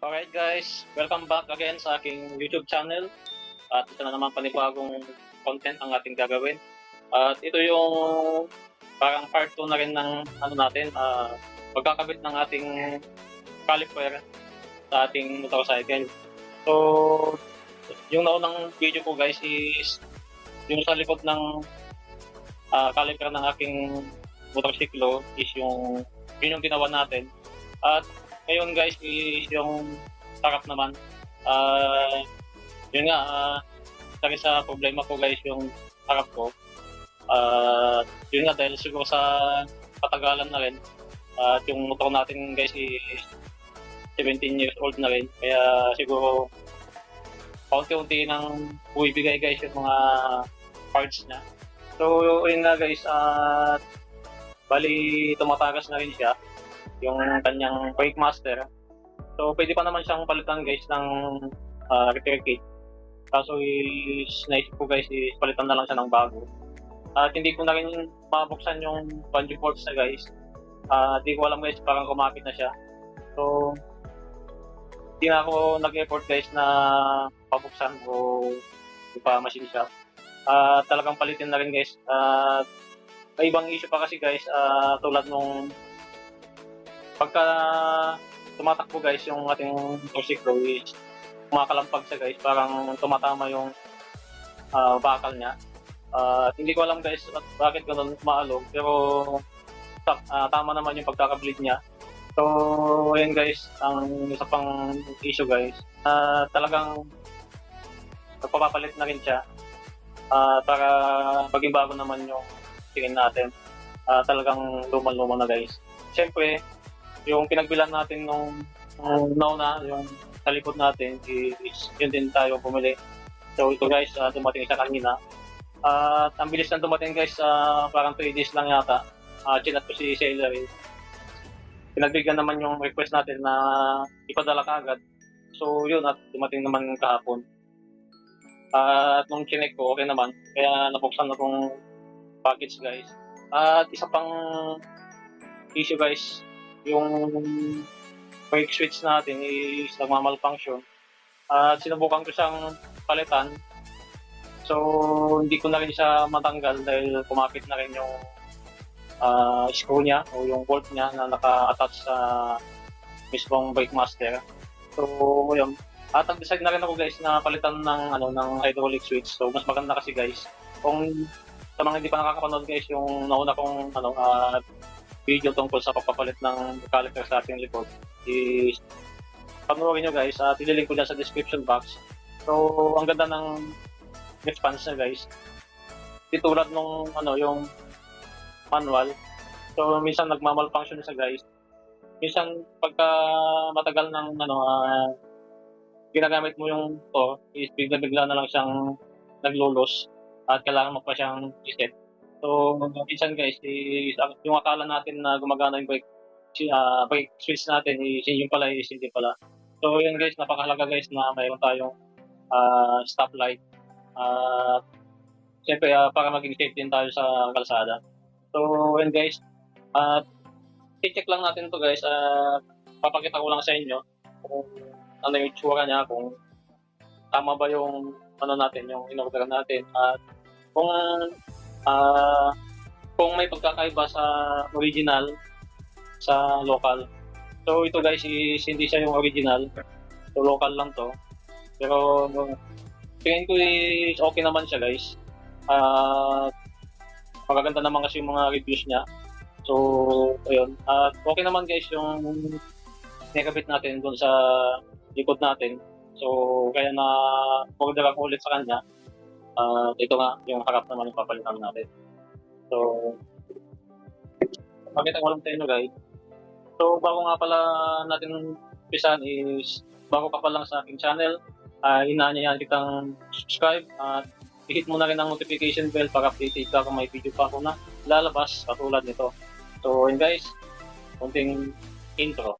Alright guys, welcome back again sa aking YouTube channel. At ito na naman panibagong content ang ating gagawin. At ito yung parang part 2 na rin ng pagkakabit ng ating caliper sa ating motorcycle. So, yung naunang video ko guys is yung sa likod ng caliper ng aking motorsiklo is yun yung ginawa natin. At ngayon guys is yung sarap naman. Yun nga, isa sa problema ko guys yung harap ko. Yun nga dahil siguro sa patagalan na rin. At yung motor natin guys is 17 years old na rin. Kaya siguro paunti-unti nang buibigay guys yung mga parts niya. So yun nga guys, bali tumatagas na rin siya yung kanyang brake master. So pwede pa naman siyang palitan guys ng repair kit. Kaso is naisip ko guys is palitan na lang siya ng bago. At hindi ko na rin mabuksan yung bungee bolts na guys. Hindi ko alam guys, parang kumapit na siya. So hindi na ako nag-effort guys na pabuksan o ipa-machine shop. Talagang palitin na rin guys. May ibang issue pa kasi guys, tulad nung pagka tumatakbo guys yung ating motorsiklo is kumakalampag siya guys, parang tumatama yung bakal niya. Hindi ko alam guys at bakit ganun umaalog, pero tama naman yung pagkakableed niya. So ayun guys, ang isa pang issue guys, talagang nagpapapalit na rin siya para maging bago naman yung tingin natin. Talagang lumang-luma na guys. Siyempre, yung pinagbilan natin nung nauna, yung sa likod natin, is yun din tayo bumili. So ito guys, dumating siya kanina. At ang bilis na dumating guys, parang 3 days lang yata. Chinat ko si seller eh. Pinagbigyan naman yung request natin na ipadala ka agad. So yun, at dumating naman kahapon. At nung chinek ko, okay naman. Kaya nabuksan na tong package guys. At isa pang issue guys, yung brake switch natin is nagmamalfunction. At sinubukan ko siyang palitan. So hindi ko na rin siya matanggal dahil kumapit na rin yung screw niya o yung bolt niya na naka-attach sa mismong brake master. So yun. At nag-decide na rin ako guys na palitan ng hydraulic switch. So mas maganda kasi guys, kung sa mga hindi pa nakakapanood guys, yung nauna kong video tungkol sa pagpapalit ng caliper sa ating likod is panoorin nyo guys, at ililink ko dyan sa description box. So ang ganda ng response niya guys, di tulad nung yung manual. So minsan nagmamalfunction siya guys, minsan pagka matagal ng ginagamit mo yung to is bigla na lang siyang naglulos at kailangan mo pa siyang reset. So minsan guys, yung akala natin na gumagana yung brake switch natin is yun pala is hindi pala. So yun guys, napakahalaga guys na mayroon tayong stoplight. Siyempre para maging safe din tayo sa kalsada. So yun guys, i-check lang natin to guys. Papakita ko lang sa inyo kung ano yung itsura niya, kung tama ba yung natin, yung in-order natin, at kung may pagkakaiba sa original sa local. So ito guys is hindi siya yung original, so local lang to, pero tingin ko is okay naman siya guys. Magaganda naman kasi yung mga reviews niya. So ayun, okay naman guys yung nakabit natin doon sa likod natin. So kaya na order ako ulit sa kanya. Ito nga yung harap naman yung papalitan natin. So pakita ko lang sa inyo guys. So bago nga pala natin umpisan is, bago ka pa lang sa aking channel, inaanyayahan kitang subscribe at i-hit mo na rin ang notification bell para updated ka kung may video pa ako na lalabas katulad nito. So yun guys, konting intro.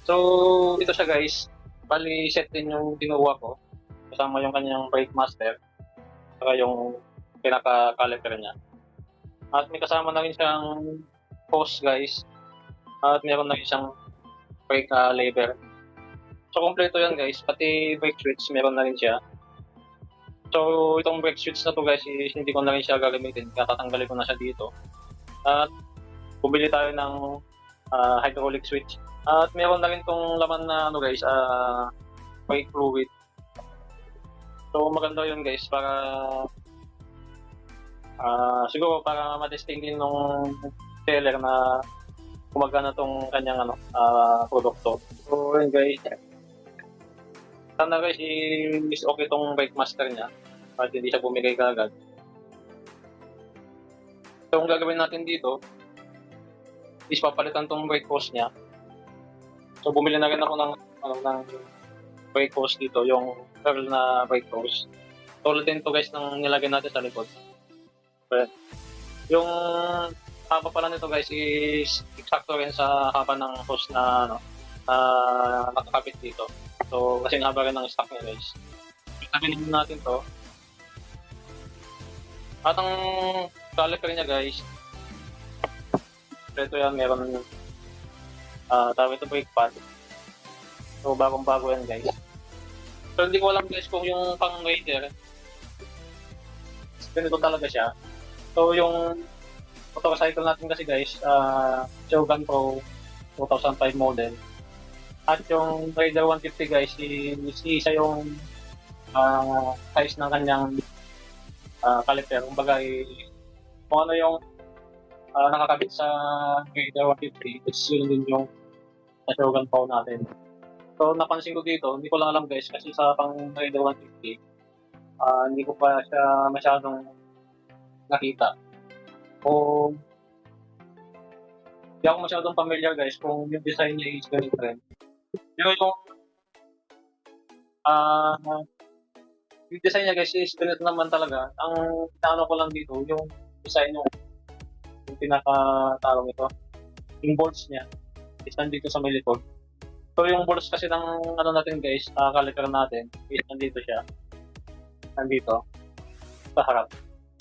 So, ito siya guys. Bali, set din yung kinuha ko. Kasama yung kanyang brake master. Saka yung pinaka-caliper niya. At may kasama na rin siyang hose guys. At meron na rin siyang brake lever. So, kompleto yan guys. Pati brake switch, meron na rin siya. So, itong brake switch na to guys, is hindi ko na rin siya gagamitin. Kaya tatanggalin ko na siya dito. At bumili tayo ng hydraulic switch. At meron na rin tong laman na ano guys, brake fluid. So maganda yun guys para siguro para matesting din nung seller na gumagana tong kanyang produkto. So yun guys. Sana guys is okay tong brake master niya at hindi siya bumigay kagad. So ang gagawin natin dito is papalitan tong brake hose niya. So bumili na rin ako ng brake hose dito, yung pearl na brake hose. Tulad din to guys ng nilagay natin sa likod. But, yung haba pala nito guys is eksakto rin sa haba ng hose na nakakabit dito. So kasi haba rin ng stock niya guys. Sabihin natin to. At ang caliper niya guys, ito yan, meron tawag ito brake pad. So bagong-bago yan guys. So hindi ko alam guys kung yung pang Raider ganito talaga siya. So yung motorcycle natin kasi guys, Shogun Pro 2005 model. At yung Raider 150 guys, isa yung size ng kanyang caliper. Kumbaga kung ano yung nakakabit sa Raider 150, is yun din yung sa Shogun Pro natin. So napansin ko dito, hindi ko lang alam guys kasi sa pang Raider 150, hindi ko pa siya masyadong nakita. O hindi ako masyadong familiar guys kung yung design niya is ganito rin. Pero yung design niya guys is ganito naman talaga. Ang inaano ko lang dito, yung design yung pinaka-tawag ito, yung bolts niya is nandito sa may likod. So yung bolts kasi ng natin guys, caliper natin is nandito siya. Nandito sa harap.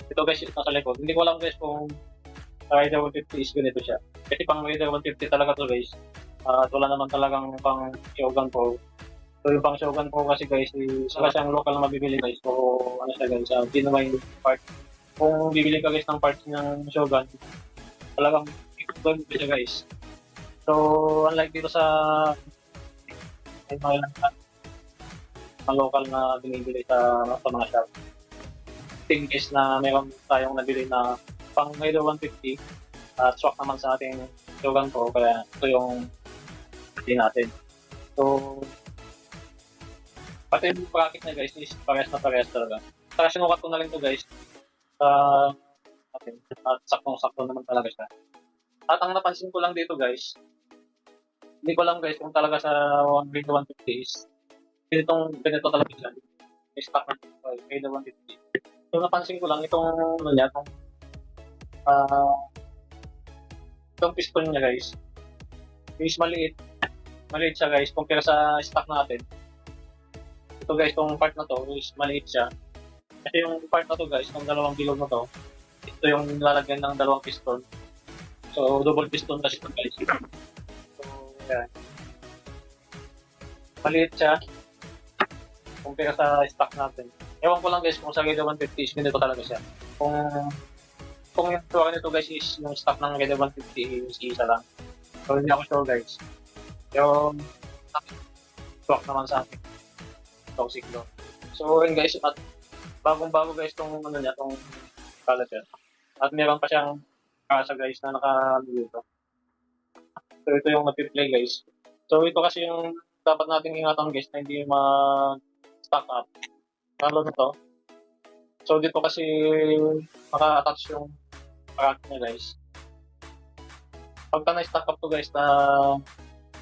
Ito guys is nasa likod. Hindi ko alam guys kung Raider 150 is ganito siya. Kasi pang Raider 150 talaga to guys. Wala naman talagang pang Shogun Pro. So yung pang Shogun Pro kasi guys, saka siyang local na mabibili guys. So ano siya guys, genuine part. Kung bibili ka guys ng parts ng Shogun, talagang doon siya guys. So unlike dito sa mga local na binibili sa mga shop. In case na meron tayong nabili na pang Raider 150 at swak naman sa ating Shogun Pro, kaya ito yung hindi natin. So pati yung bracket na guys is parehas talaga. Saka sinukat ko na rin to guys sa atin at saktong-sakto naman talaga siya. At ang napansin ko lang dito guys, hindi ko lang guys kung talaga sa Raider 150 is ganito talaga siya. May stock na Raider 150. So napansin ko lang itong itong piston niya guys is maliit siya guys compare sa stock natin. Ito guys, itong part na to is maliit siya kasi yung part na to guys, yung dalawang bilog na to, ito yung nilalagyan ng dalawang piston. So double piston kasi ito guys. So yan, maliit siya compare sa stock natin. Ewan ko lang guys kung sa Raider 150 is ganito talaga siya. Kung yung tuwa nito guys is yung stock ng Raider 150 is isa lang. So hindi ako sure guys. Yung stock naman sa akin. Toxic no. So yun guys, at bagong-bago guys tong tong caliper. At meron pa siyang kasa guys na dito. So ito yung nag-play guys. So ito kasi yung dapat nating ingatan guys na hindi ma-stock up. Lalo na to. So dito kasi maka-attach yung bracket niya guys. Pagka na-stock up to guys na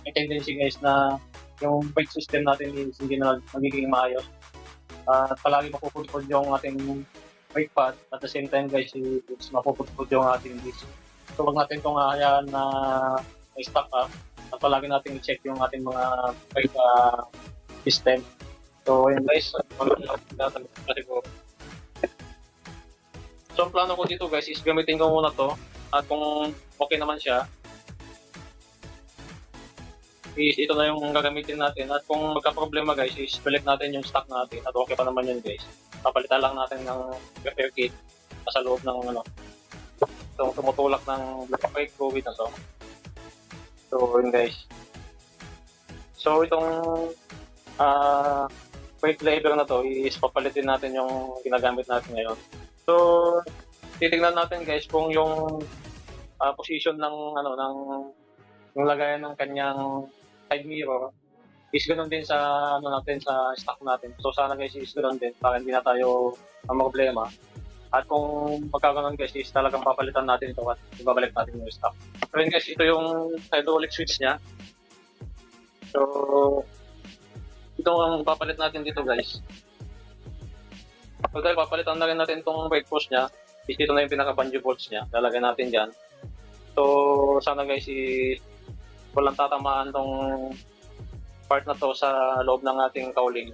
may tendency guys na yung brake system natin is hindi na magiging maayos. At palagi mapupudpud yung ating brake pad. At the same time guys, is mapupudpud yung ating disc. So wag natin itong hayaan na may stock up. at palagi natin i-check yung ating mga brake system. So yun guys, kasi po. So ang plano ko dito guys is gamitin ko muna to, at kung okay naman siya, is ito na yung gagamitin natin, at kung magka-problema guys is balik natin yung stock natin at okay pa naman yun guys. Papalitan lang natin ng repair kit sa loob ng itong tumutulak ng brake fluid na to. So yun guys. So itong brake lever na to is papalitin natin yung ginagamit natin ngayon. So titingnan natin guys kung yung position ng ng yung lagayan ng kanyang side mirror is ganoon din sa natin, sa stock natin. So sana guys is ganoon din para hindi na tayo ang problema. At kung magkaganon guys is talagang papalitan natin ito at ibabalik natin yung stock. So yun guys, ito yung hydraulic switch niya. So ito ang papalit natin dito guys. So dahil papalitan na rin natin itong brake post niya, is dito na yung pinaka-bungee bolts niya. Lalagay natin dyan. So sana guys is walang tatamaan tong part na to sa loob ng ating cowling.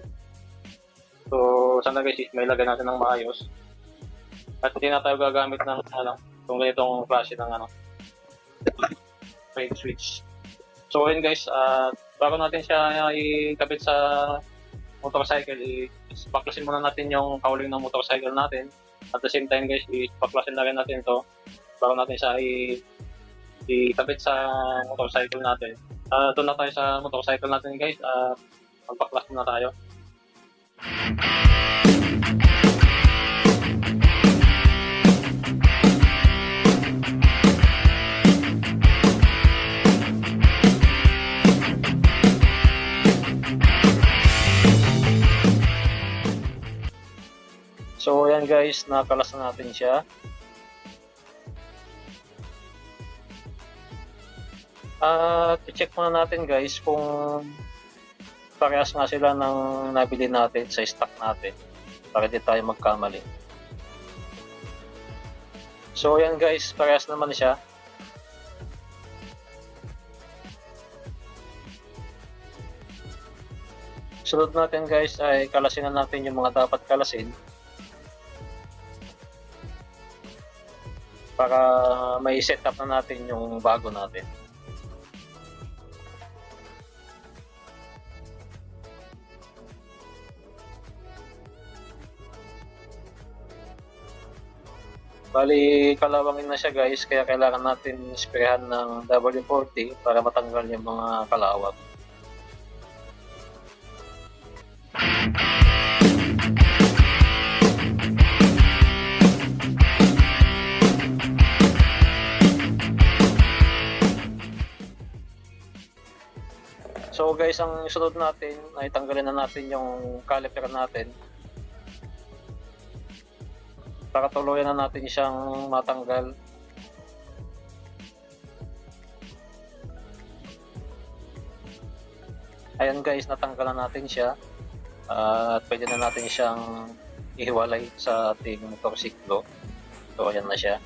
So sana guys is may lagay natin ng maayos. At hindi na tayo gagamit ng kung ganitong klase ng brake switch. So yun guys, bago natin siya ikabit sa motorcycle, baklasin muna natin yung cowling ng motorcycle natin. At the same time guys, baklasin na rin natin ito bago natin siya ikabit sa motorcycle natin. Doon na tayo sa motorcycle natin guys, magpaklas muna tayo. So ayan guys, nakalas na natin siya. I-check muna natin guys kung parehas nga sila ng nabili natin sa stock natin para di tayo magkamali. So ayan guys, parehas naman siya. Sunod natin guys ay kalasin na natin yung mga dapat kalasin para may set up na natin yung bago natin. Bali, kalawangin na siya guys, kaya kailangan natin sprayan ng W40 para matanggal yung mga kalawang. So guys, ang sunod natin ay tanggalin na natin yung caliper natin para tuluyan na natin siyang matanggal. Ayan guys, natanggal na natin siya at pwede na natin siyang ihiwalay sa ating motorsiklo. So ayan na siya.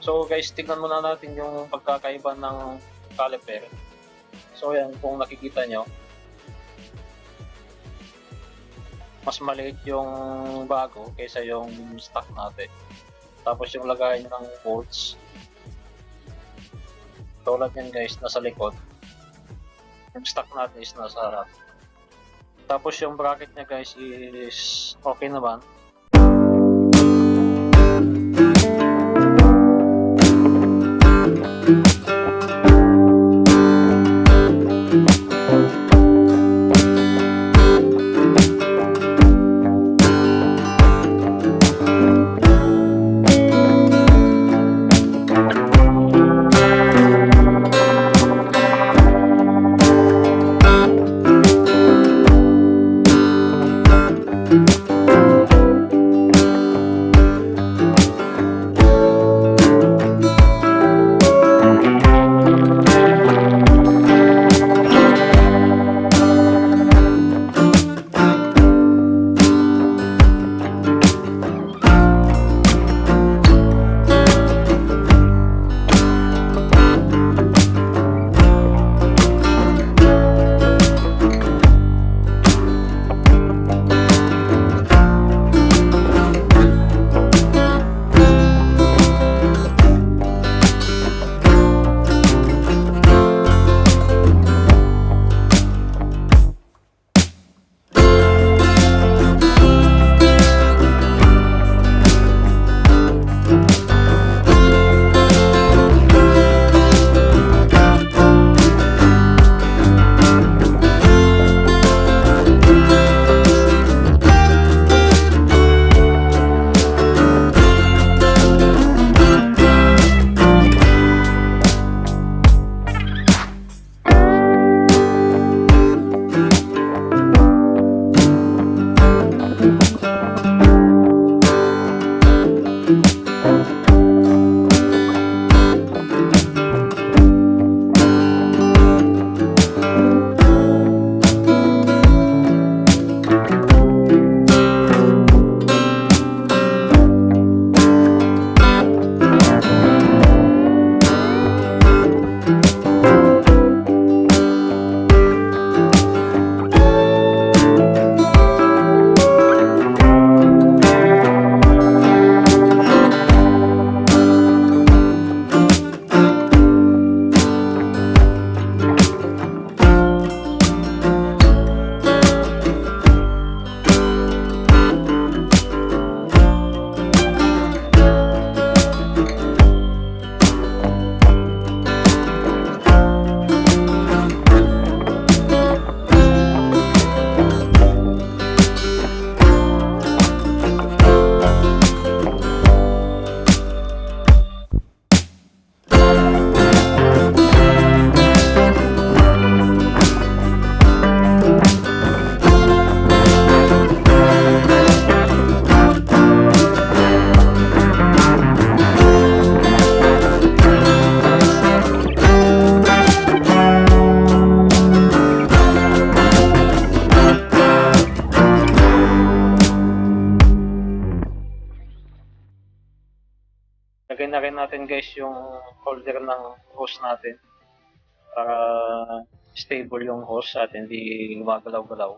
So guys, tignan muna natin yung pagkakaiba ng caliper. So ayan, kung nakikita nyo, mas maliit yung bago kaysa yung stock natin. Tapos yung lagayan ng bolts, tulad yan guys, nasa likod. Yung stock natin is nasa harap. Tapos yung bracket niya guys is okay naman. Lagyan na rin natin guys yung holder ng hose natin para stable yung hose at hindi gumagalaw-galaw.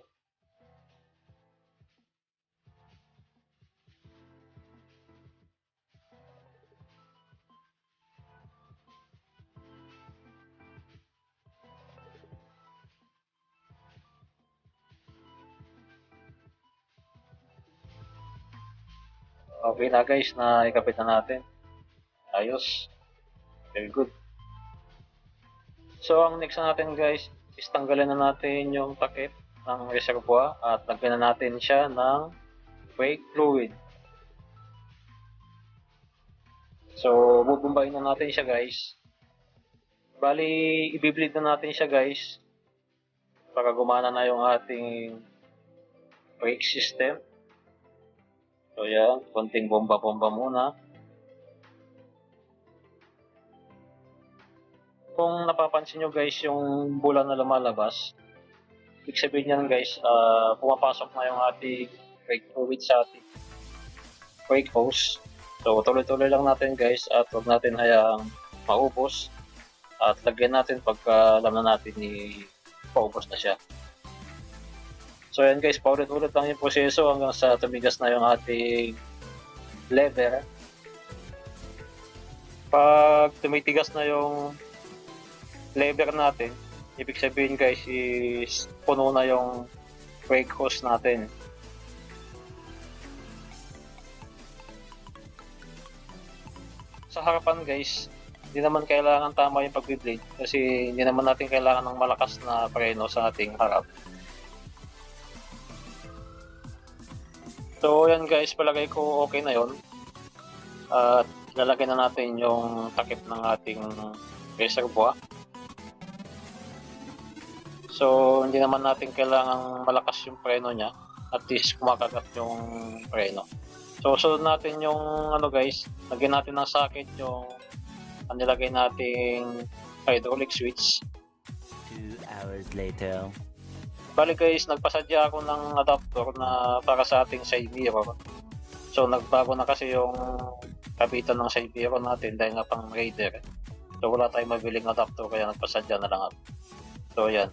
Okay na guys, na ikabit na natin. Ayos. Very good. So ang next natin guys is tanggalin na natin yung takip ng reservoir at lagyan na natin siya ng brake fluid. So bubumbayin na natin siya guys. Bali i-bleed na natin siya guys para gumana na yung ating brake system. So yan, konting bomba-bomba muna. Kung napapansin nyo guys yung bula na lumalabas, ibig sabihin yan guys, pumapasok na yung ating brake fluid sa ating brake hose. So tuloy-tuloy lang natin guys at huwag natin hayaang maubos. At lagyan natin pagka alam na natin ni paubos na siya. So yan guys, paulit-ulit lang yung proseso hanggang sa tumigas na yung ating lever. Pag tumitigas na yung lever natin, ibig sabihin guys is puno na yung brake hose natin. Sa harapan guys, hindi naman kailangan tama yung pag-blade kasi hindi naman natin kailangan ng malakas na preno sa ating harap. So yan guys, palagay ko okay na yon. At lalagay na natin yung takip ng ating reservoir. So hindi naman natin kailangang malakas yung preno niya, at least kumakagat yung preno. So sunod natin yung ano guys, lagyan natin ng socket yung nilagay nating hydraulic switch. 2 hours later. Bali guys, nagpasadya ako ng adapter na para sa ating side mirror. So nagbago na kasi yung kabitan ng side mirror natin dahil nga pang Raider. So wala tayong mabiling adapter kaya nagpasadya na lang ako. So yan.